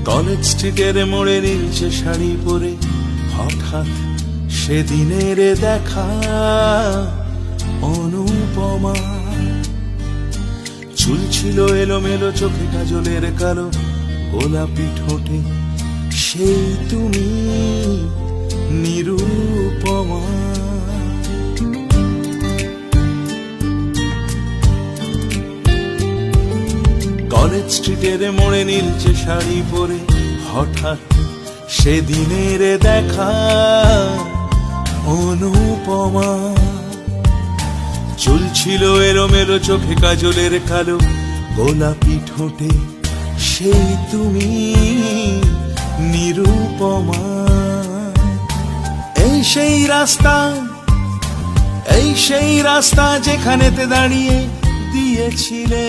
College স্ট্রিটের মোড়ে নীলচে শাড়ি পরে হঠাৎ সেদিনের দেখা অনুপমা। চুল ছিল এলোমেলো, চোখে কাজলের কালো, গোলাপি ঠোঁটে সেই তুমি নিরুপমা। কলেজ স্ট্রিটের মোড়ে নীলচে শাড়ি পরে হঠাৎ সেদিনের দেখা অনুপমা। চুল ছিল এলোমেলো, চোখে কাজলের কালো, গোলাপি ঠোঁটে সেই তুমি নিরুপমা। এই সেই রাস্তা, এই সেই রাস্তা যেখানেতে দাঁড়িয়ে দিয়েছিলে